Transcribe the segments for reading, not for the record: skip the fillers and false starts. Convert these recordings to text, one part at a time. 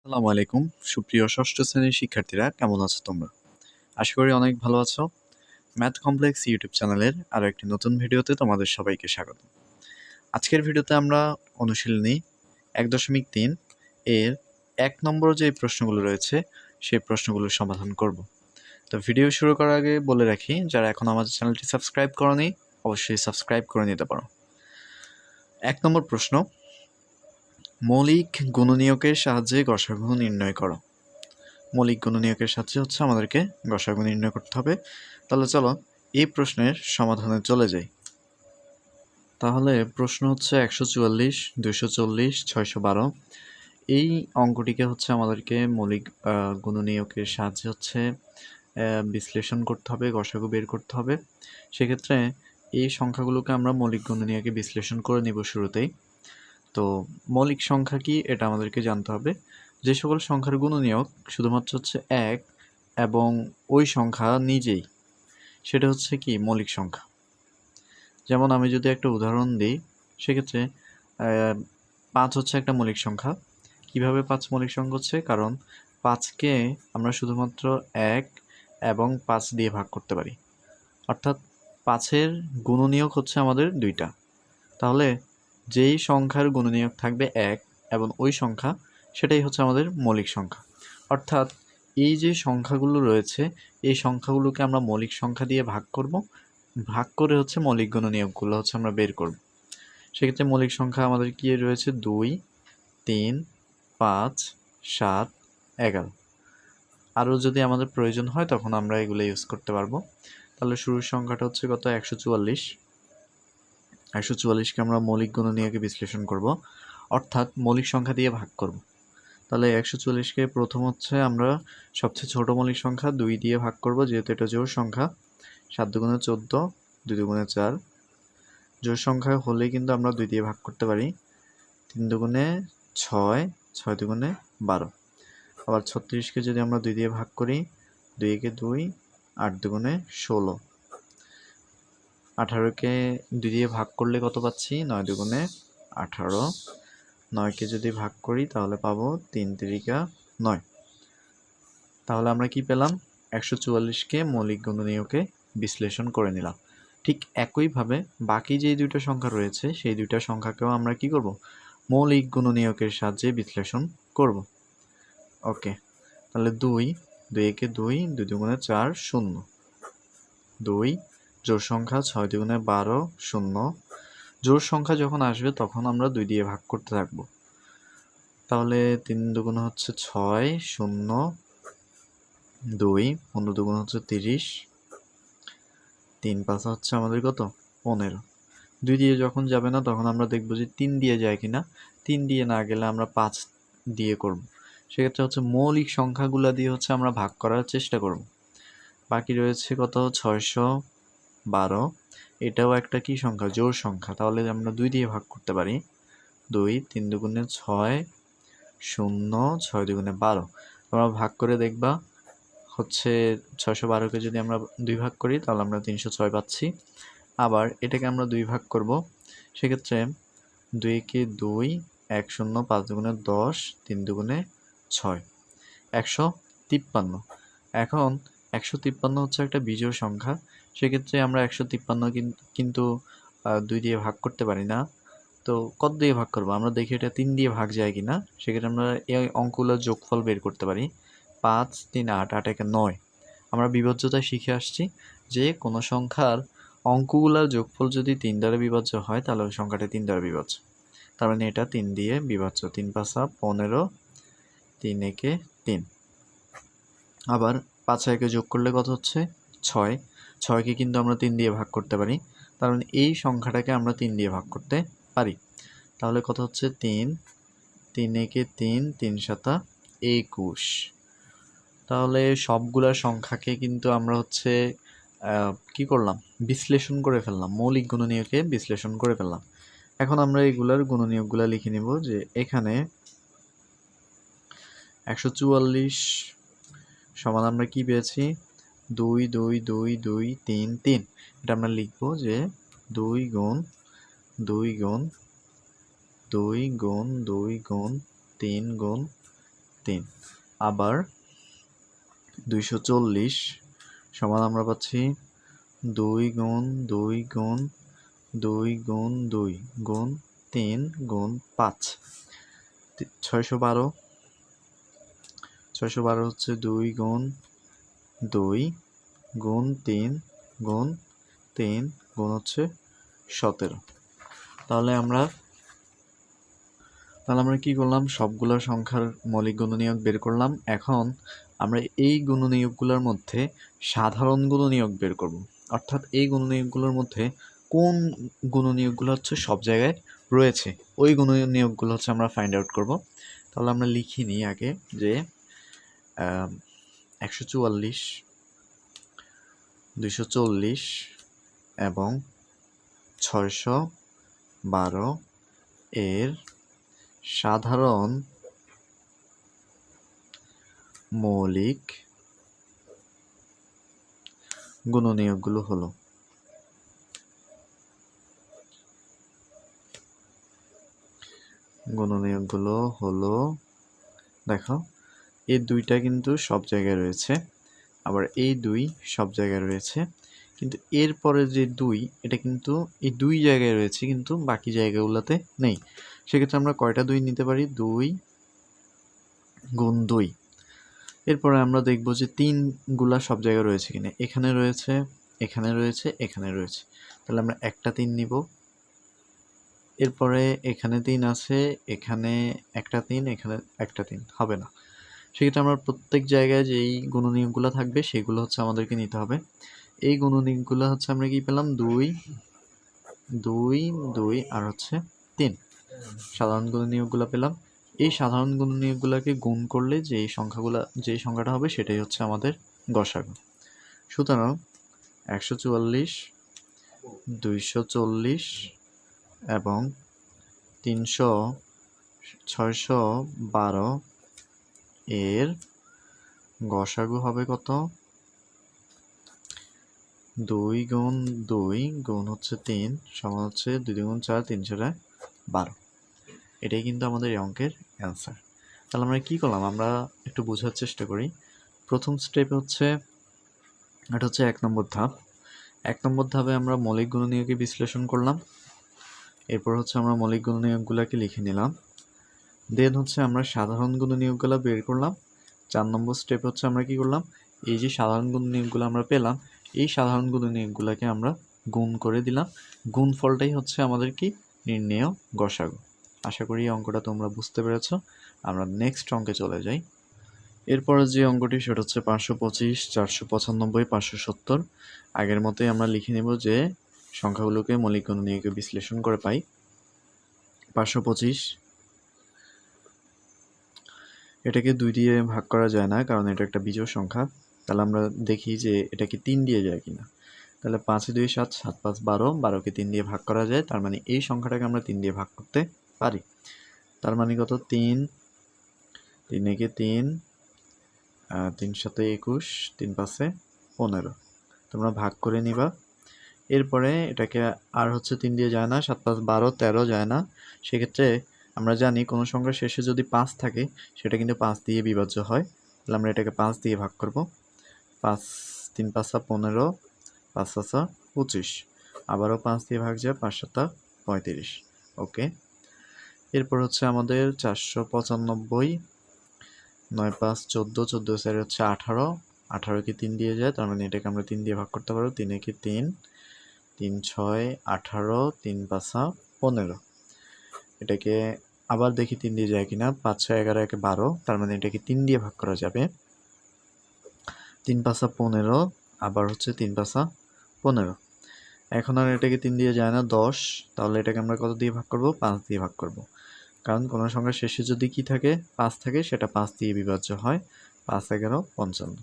আসসালামু আলাইকুম সুপ্রিয় ষষ্ঠ শ্রেণীর শিক্ষার্থীরা, কেমন আছো তোমরা? আশা করি অনেক ভালো আছো। ম্যাথ কমপ্লেক্স ইউটিউব চ্যানেলের আরও একটি নতুন ভিডিওতে তোমাদের সবাইকে স্বাগত। আজকের ভিডিওতে আমরা অনুশীলনী 1.3 এর 1 নম্বর যে প্রশ্নগুলো রয়েছে সেই প্রশ্নগুলোর সমাধান করব। তো ভিডিও শুরু করার আগে বলে রাখি, যারা এখন আমাদের চ্যানেলটি সাবস্ক্রাইব করোনি অবশ্যই সাবস্ক্রাইব করে নিতে পারো। 1 নম্বর প্রশ্ন, মৌলিক গুণনীয়কের সাহায্যে গসাগু নির্ণয় করো। মৌলিক গুণনীয়কের সাহায্যে আমাদেরকে গসাগু নির্ণয় করতে হবে। তাহলে চলো এই প্রশ্নের সমাধানে চলে যাই। তাহলে প্রশ্ন হচ্ছে 144, 240, 612। এই অঙ্কটিকে আমাদেরকে মৌলিক গুণনীয়কের সাহায্যে বিশ্লেষণ করতে হবে, গসাগু বের করতে হবে। সেক্ষেত্রে এই সংখ্যাগুলোকে আমরা মৌলিক গুণনীয়কে বিশ্লেষণ করে নিব শুরুতেই। তো মৌলিক সংখ্যা কি এটা আমাদেরকে জানতে হবে। যে সকল সংখ্যার গুণনীয়ক শুধুমাত্র 1 এবং ওই সংখ্যা নিজেই, সেটা কি মৌলিক সংখ্যা। যেমন আমি যদি একটা উদাহরণ দিই, সেক্ষেত্রে 5 একটা মৌলিক সংখ্যা। কিভাবে 5 মৌলিক সংখ্যা কারণ 5কে আমরা শুধুমাত্র 1 এবং 5 দিয়ে ভাগ করতে পারি, অর্থাৎ 5-এর গুণনীয়ক আমাদের 2টা। তাহলে যেই সংখ্যার গুণনীয়ক থাকবে 1 এবং ওই সংখ্যা, সেটাই আমাদের মৌলিক সংখ্যা। অর্থাৎ এই যে সংখ্যাগুলো রয়েছে, এই সংখ্যাগুলোকে আমরা মৌলিক সংখ্যা দিয়ে ভাগ করব, ভাগ করে মৌলিক গুণনীয়কগুলো আমরা বের করব। সেক্ষেত্রে মৌলিক সংখ্যা আমাদের কি রয়েছে? 2, 3, 5, 7, 11। আরও যদি আমাদের প্রয়োজন হয় তখন আমরা এগুলো ইউজ করতে পারবো। তাহলে শুরুর সংখ্যাটা কত? 144। 144কে আমরা মৌলিক গুণনীয়কে বিশ্লেষণ করব, অর্থাৎ মৌলিক সংখ্যা দিয়ে ভাগ করব। তাহলে 144কে প্রথম আমরা সবচেয়ে ছোট মৌলিক সংখ্যা 2 দিয়ে ভাগ করব, যেহেতু এটা জোড় সংখ্যা। 7 দুগুণে 14, 2 দুগুণে 4। জোড় সংখ্যা হলে কিন্তু আমরা 2 দিয়ে ভাগ করতে পারি। 3 দুগুণে 6, 6 দুগুণে 12। আবার 36কে যদি আমরা 2 দিয়ে ভাগ করি, 2 একে 2, 8 দুগুণে 16। 18কে 2 দিয়ে ভাগ করলে কত পাচ্ছি? 9 দুগুণে 18। 9কে যদি ভাগ করি তাহলে পাবো 3 তিরিকা 9। তাহলে আমরা কি পেলাম? 144কে মৌলিক গুণনীয়কে বিশ্লেষণ করে নিলাম। ঠিক একইভাবে বাকি যে 2টা সংখ্যা রয়েছে, সেই 2টা সংখ্যাকেও আমরা কি করব? মৌলিক গুণনীয়কের সাহায্যে বিশ্লেষণ করব। ওকে, তাহলে 2, 2 একে 2, 2 দুগুণে 4, 0। 2 জোড় সংখ্যা, 6 দুগুণে 12, 0। জোড় সংখ্যা যখন আসবে তখন আমরা 2 দিয়ে ভাগ করতে থাকবো। তাহলে 3 দুগুণ 6, 0, 2, 15 দুগুণ 30, 3 5 আমাদের কত? 15। 2 দিয়ে যখন যাবে না তখন আমরা দেখব যে 3 দিয়ে যায় কিনা। 3 দিয়ে না গেলে আমরা 5 দিয়ে করব। সেক্ষেত্রে মৌলিক সংখ্যাগুলো দিয়ে আমরা ভাগ করার চেষ্টা করব। বাকি রয়েছে কত? 612। এটাও একটা কি সংখ্যা? জোড় সংখ্যা। তাহলে আমরা 2 দিয়ে ভাগ করতে পারি। 2, 3 দুগুণে 6, 0, 6 দুগুণে 12। তোমরা ভাগ করে দেখবা 612কে যদি আমরা 2 ভাগ করি তাহলে আমরা 306 পাচ্ছি। আবার এটাকে আমরা 2 ভাগ করব, সেক্ষেত্রে 2 একে 2, 1 0, 5 দুগুণে 10, 3 দুগুণে 6, 153। এখন 153 একটা বিজোড় সংখ্যা। সেক্ষেত্রে আমরা 153 কিন্তু 2 দিয়ে ভাগ করতে পারি না। তো কত দিয়ে ভাগ করব? আমরা দেখি এটা 3 দিয়ে ভাগ যায় কিনা। সেক্ষেত্রে আমরা এই অঙ্কগুলোর যোগফল বের করতে পারি। 5, 3, 8, 8 একে 9। আমরা বিভাজ্যতা শিখে আসছি যে কোনো সংখ্যার অঙ্কগুলোর যোগফল যদি 3 দ্বারা বিভাজ্য হয় তাহলে ওই সংখ্যাটা 3 দ্বারা বিভাজ্য। তার মানে এটা 3 দিয়ে বিভাজ্য। 3 5 15, 3 একে 3। আবার 5 একে যোগ করলে কত হচ্ছে? 6। 6কে কিন্তু আমরা 3 দিয়ে ভাগ করতে পারি। তার মানে এই সংখ্যাটাকে আমরা 3 দিয়ে ভাগ করতে পারি। তাহলে কত হচ্ছে? 3, 3 একে 3, 3 7 21। তাহলে সবগুলা সংখ্যাকে কিন্তু আমরা কি করলাম? বিশ্লেষণ করে ফেললাম, মৌলিক গুণনীয়কে বিশ্লেষণ করে ফেললাম। এখন আমরা এগুলার গুণনীয়কগুলা লিখে নিব যে এখানে 144 সমান আমরা কি পেয়েছি? 2, 2, 2, 2, 3, 3। এটা আমরা লিখব যে 2 গুণ 2 গুণ 2 গুণ 2 গুণ 3 গুণ 3। আবার 240 সমান আমরা পাচ্ছি 2 গুণ 2 গুণ 2 গুণ 2 গুণ 3 গুণ 5। 612 হচ্ছে 2 গুণ 2 গুণ 3 গুণ 3 গুণ হচ্ছে 17। তাহলে আমরা কি করলাম, সবগুলো সংখ্যার মৌলিক গুণনীয়ক বের করলাম। এখন আমরা এই গুণনীয়কগুলোর মধ্যে সাধারণ গুণনীয়ক বের করব, অর্থাৎ এই গুণনীয়কগুলোর মধ্যে কোন গুণনীয়কগুলো হচ্ছে সব জায়গায় রয়েছে ওই গুণনীয়কগুলো হচ্ছে আমরা ফাইন্ড আউট করব। তাহলে আমরা লিখি নিই আগে যে 144, 240 এবং 612 এর সাধারণ মৌলিক গুণনীয়কগুলো হলো দেখো, এই দুইটা কিন্তু সব জায়গায় রয়েছে, আবার এই 2 সব জায়গায় রয়েছে, কিন্তু এরপরে যে 2 এটা কিন্তু এই 2 জায়গায় রয়েছে কিন্তু বাকি জায়গাগুলোতে নেই। সেক্ষেত্রে আমরা কয়টা 2 নিতে পারি? 2 গুণ 2। এরপরে আমরা দেখব যে 3 গুলা সব জায়গায় রয়েছে কিনা। এখানে রয়েছে, এখানে রয়েছে, এখানে রয়েছে, তাহলে আমরা একটা 3 নিব। এরপরে এখানে 3 আছে, এখানে একটা 3, এখানে একটা 3, হবে না। সেক্ষেত্রে আমরা প্রত্যেক জায়গায় যেই গুণনীয়কগুলো থাকবে সেগুলো হচ্ছে আমাদেরকে নিতে হবে। এই গুণনীয়কগুলো হচ্ছে আমরা কি পেলাম? 2 2 2 আর হচ্ছে 3 সাধারণ গুণনীয়কগুলো পেলাম। এই সাধারণ গুণনীয়কগুলোকে গুণ করলে যেই সংখ্যাটা হবে সেটাই হচ্ছে আমাদের গসাগু। সুতরাং 144, 240 এবং 612 এর গসাগু হবে কত? 2 গুণ 2 গুণ হচ্ছে 3 সমান হচ্ছে 2 গুণ 4, 3 4 12। এটাই কিন্তু আমাদের এই অঙ্কের অ্যান্সার। তাহলে আমরা কি করলাম, আমরা একটু বোঝার চেষ্টা করি। প্রথম স্টেপ হচ্ছে, এটা হচ্ছে 1 নম্বর ধাপ। 1 নম্বর ধাপে আমরা মৌলিক গুণনীয়কে বিশ্লেষণ করলাম। এরপর হচ্ছে আমরা মৌলিক গুণনীয়কগুলোকে লিখে নিলাম। দেন হচ্ছে আমরা সাধারণ গুণনীয়কগুলো বের করলাম। 4 নম্বর স্টেপ হচ্ছে আমরা কি করলাম, এই যে সাধারণ গুণনীয়কগুলো আমরা পেলাম, এই সাধারণ গুণনীয়কগুলোকে আমরা গুণ করে দিলাম। গুণফলটাই হচ্ছে আমাদের কি নির্ণেয় গসাগু। আশা করি এই অঙ্কটা তোমরা বুঝতে পেরেছ। আমরা নেক্সট অঙ্কে চলে যাই। এরপরে যে অঙ্কটি সেটা হচ্ছে 525, 495, 570। আগের মতোই আমরা লিখে নেব যে সংখ্যাগুলোকে মৌলিক গুণনীয়কে বিশ্লেষণ করে পাই। 525 এটাকে 2 দিয়ে ভাগ করা যায় না, কারণ এটা একটা বিজোড় সংখ্যা। তাহলে আমরা দেখি যে এটা কি 3 দিয়ে যায় কিনা। তাহলে 5 2 7, 7 5 12, 12কে 3 দিয়ে ভাগ করা যায়, তার মানে এই সংখ্যাটাকে আমরা 3 দিয়ে ভাগ করতে পারি। তার মানে কত? 3, 3 একে 3, 3 7 21, 3 5 15। তোমরা ভাগ করে নিবা। এরপরে এটাকে আর হচ্ছে 3 দিয়ে যায় না, 7 5 12, 13 যায় না। সেক্ষেত্রে আমরা জানি কোনো সংখ্যার শেষে যদি 5 থাকে সেটা কিন্তু 5 দিয়ে বিভাজ্য হয়। তাহলে আমরা এটাকে 5 দিয়ে ভাগ করব। 5 3 5 15, 5 5 25, আবারও 5 দিয়ে ভাগ যায়, 5 7 35। ওকে। এরপর হচ্ছে আমাদের 495, 9 5 14, 14 4 হচ্ছে 18, 18কে 3 দিয়ে যায়, তার মানে এটাকে আমরা 3 দিয়ে ভাগ করতে পারবো। 3 একে 3, 3 6 18, 3 5 15। এটাকে আবার দেখি 3 দিয়ে যায় কিনা। 5 6 11, 1 12, তার মানে এটাকে 3 দিয়ে ভাগ করা যাবে। 3 5 15, আবার হচ্ছে 3 5 15। এখন আর এটাকে 3 দিয়ে যায় না, 10। তাহলে এটাকে আমরা কত দিয়ে ভাগ করব? 5 দিয়ে ভাগ করব, কারণ কোনো সংখ্যার শেষে যদি কি থাকে, 5 থাকে, সেটা 5 দিয়ে বিভাজ্য হয়। 5 11 55।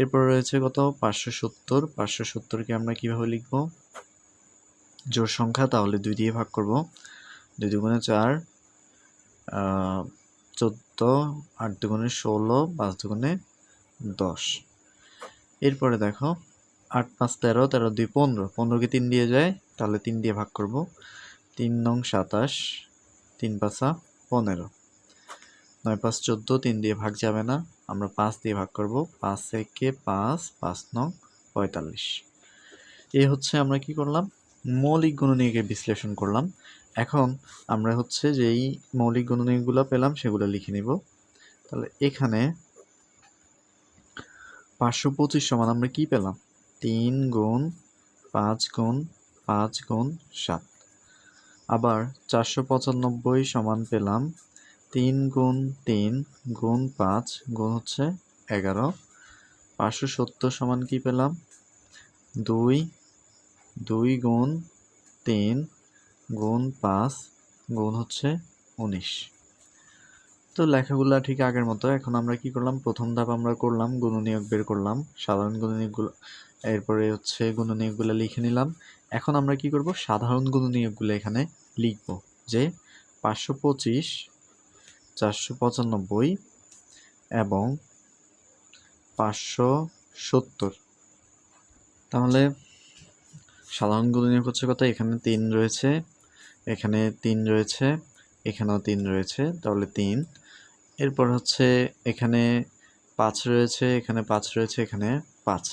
এরপর রয়েছে কত? 570। 570কে আমরা কিভাবে লিখব? জোড় সংখ্যা, তাহলে 2 দিয়ে ভাগ করব। 2 দুগুণে 4, 14, 8 দুগুণে 16, 5 দুগুণে 10। এরপরে দেখো 8 5 13, 13 2 15, 15কে 3 দিয়ে যায়, তাহলে 3 দিয়ে ভাগ করব। 3 9 27, 3 5 15। 9 5 14, 3 দিয়ে ভাগ যাবে না, আমরা 5 দিয়ে ভাগ করব। 5 একে 5, 5 নং 45। এই হচ্ছে আমরা কি করলাম, মৌলিক গুণনীয়কের বিশ্লেষণ করলাম। এখন আমরা হচ্ছে যেই মৌলিক গুণনীয়কগুলো পেলাম সেগুলো লিখে নিব। তাহলে এখানে 525 সমান আমরা কি পেলাম, 3 গুণ 5 গুণ 5 গুণ 7। আবার 495 সমান পেলাম 3 গুণ 3 গুণ 5 গুণ হচ্ছে 11। 570 সমান কি পেলাম, 2 গুণ 3 গুণ 5 গুণ হচ্ছে 19। তো লেখাগুলা ঠিক আগের মতো। এখন আমরা কি করলাম, প্রথম ধাপ আমরা করলাম গুণনীয়ক বের করলাম, সাধারণ গুণনীয়কগুলো, এরপরে হচ্ছে গুণনীয়কগুলো লিখে নিলাম। এখন আমরা কি করব, সাধারণ গুণনীয়কগুলো এখানে লিখব, যে 525, 495 এবং 570। তাহলে সাধারণ গুণনীয়ক হচ্ছে কত, এখানে 3 রয়েছে, এখানে 3 রয়েছে, এখানেও 3 রয়েছে, তাহলে 3। এরপর হচ্ছে এখানে 5 রয়েছে, এখানে 5 রয়েছে, এখানে 5।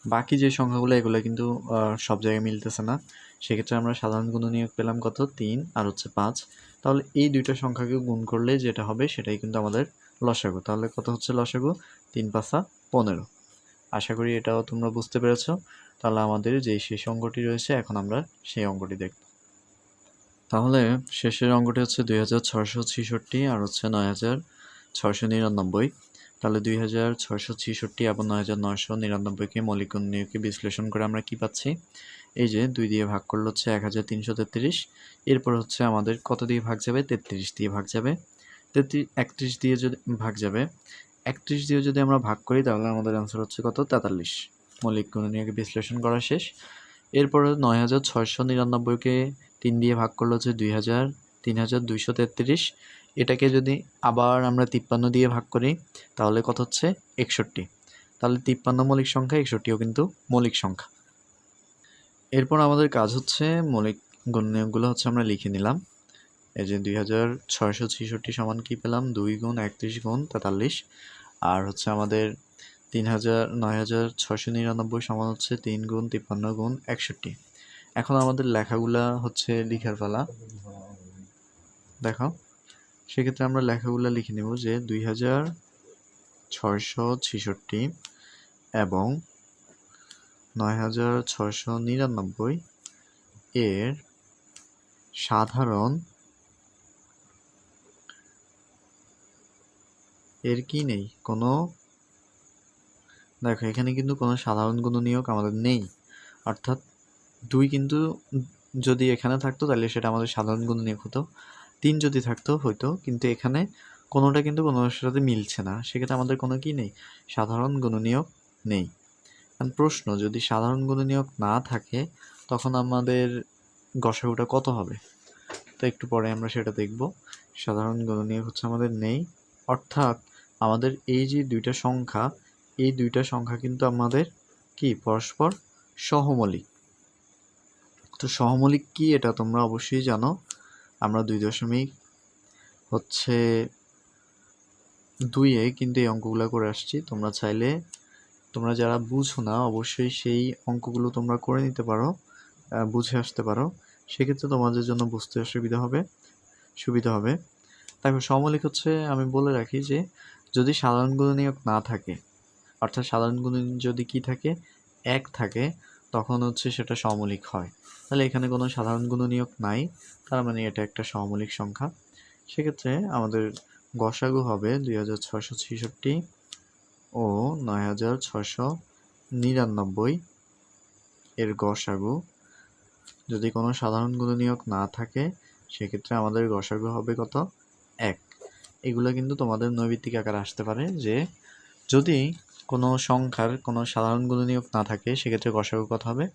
বাকি যে সংখ্যাগুলো এগুলো কিন্তু সব জায়গায় মিলতেছে না, সেক্ষেত্রে আমরা সাধারণ গুণনীয়ক পেলাম কত, 3 আর হচ্ছে 5। তাহলে এই দুইটা সংখ্যাকে গুণ করলে যেটা হবে সেটাই কিন্তু আমাদের লসাগু। তাহলে কত হচ্ছে লসাগু, 3 5 15। আশা করি এটাও তোমরা বুঝতে পেরেছো। তাহলে আমাদের যে শেষ অঙ্কটি রয়েছে, এখন আমরা সেই অঙ্কটি দেখব। তাহলে শেষের অঙ্কটি হচ্ছে 2666 আর হচ্ছে 9699। তাহলে 2666 এবং 9999কে মৌলিক গুণনীয়কে বিশ্লেষণ করে আমরা কি পাচ্ছি, এই যে 2 দিয়ে ভাগ করলে হচ্ছে 1333। এরপর হচ্ছে আমাদের কত দিয়ে ভাগ যাবে, 33 দিয়ে ভাগ যাবে। 31 দিয়ে যদি ভাগ যাবে, 31 দিয়ে যদি আমরা ভাগ করি তাহলে আমাদের অ্যান্সার হচ্ছে কত, 43। মৌলিক গুণনীয়কে বিশ্লেষণ করা শেষ। এরপরে 9699কে 3 দিয়ে ভাগ করলে হচ্ছে 3233। এটাকে যদি আবার আমরা 53 দিয়ে ভাগ করি তাহলে কত হচ্ছে, 61। তাহলে 53 মৌলিক সংখ্যা, 61ও কিন্তু মৌলিক সংখ্যা। এরপর আমাদের কাজ হচ্ছে মৌলিক গুণনীয়কগুলো হচ্ছে আমরা লিখে নিলাম। এই যে 2666 সমান কি পেলাম, 2 গুণ 31 গুণ 43। আর হচ্ছে আমাদের 9699 সমান হচ্ছে 3 গুণ 53 গুণ 61। এখন আমাদের লেখাগুলা হচ্ছে লিখার পালা। দেখো, সেক্ষেত্রে আমরা লেখাগুলা লিখে নেব, যে 2666 এবং 9699 এর সাধারণ এর কি নেই, কোনো, দেখো এখানে কিন্তু কোনো সাধারণ গুণনীয়ক আমাদের নেই, অর্থাৎ 2 কিন্তু যদি এখানে থাকতো তাহলে সেটা আমাদের সাধারণ গুণনীয়ক হতো। 3 যদি থাকতো হয়তো, কিন্তু এখানে কোনোটা কিন্তু কোনোটার সাথে মিলছে না, সেক্ষেত্রে আমাদের কোনো কি নেই, সাধারণ গুণনীয়ক নেই। কারণ প্রশ্ন, যদি সাধারণ গুণনীয়ক না থাকে তখন আমাদের গসাগুটা কত হবে, তো একটু পরে আমরা সেটা দেখব। সাধারণ গুণনীয়ক হচ্ছে আমাদের নেই, অর্থাৎ আমাদের এই যে দুইটা সংখ্যা, এই দুইটা সংখ্যা কিন্তু আমাদের কি পরস্পর সহমৌলিক। তো সহমৌলিক কি এটা তোমরা অবশ্যই জানো। আমরা 2.2-এ কিন্তু এই অঙ্কগুলো করে আসছি। তোমরা চাইলে, তোমরা যারা বুঝো না অবশ্যই সেই অঙ্কগুলো তোমরা করে নিতে পারো, বুঝে আসতে পারো, সেক্ষেত্রে তোমাদের জন্য বুঝতে সুবিধা হবে। দেখো সহমৌলিক হচ্ছে, আমি বলে রাখি যে যদি সাধারণ গুণনীয়ক না থাকে, অর্থাৎ সাধারণ গুণনীয়ক যদি কি থাকে, 1 থাকে, তখন হচ্ছে সেটা সহমৌলিক হয়। তাহলে এখানে কোনো সাধারণ গুণনীয়ক নাই, তার মানে এটা একটা সহমৌলিক সংখ্যা। সেক্ষেত্রে আমাদের গসাগু হবে 2666 ও 9699 এর গসাগু। যদি কোনো সাধারণ গুণনীয়ক না থাকে সেক্ষেত্রে আমাদের গসাগু হবে কত, 1। এগুলো কিন্তু তোমাদের নৈমিত্তিক আকারে আসতে পারে, যে যদি কোনো সংখ্যার কোনো সাধারণ গুণনীয়ক না থাকে সেক্ষেত্রে গসাগু কত হবে,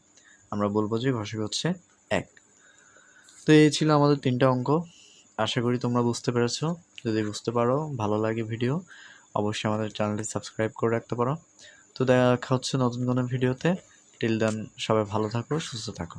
আমরা বলবো যে গসাগু হচ্ছে 1। তো এই ছিল আমাদের 3টা অঙ্ক। আশা করি তোমরা বুঝতে পেরেছো। যদি বুঝতে পারো, ভালো লাগে ভিডিও, অবশ্যই আমাদের চ্যানেলটি সাবস্ক্রাইব করে রাখতে পারো। তো দেখা হচ্ছে নতুন কোনো ভিডিওতে। টিল দেন সবাই ভালো থাকো, সুস্থ থাকো।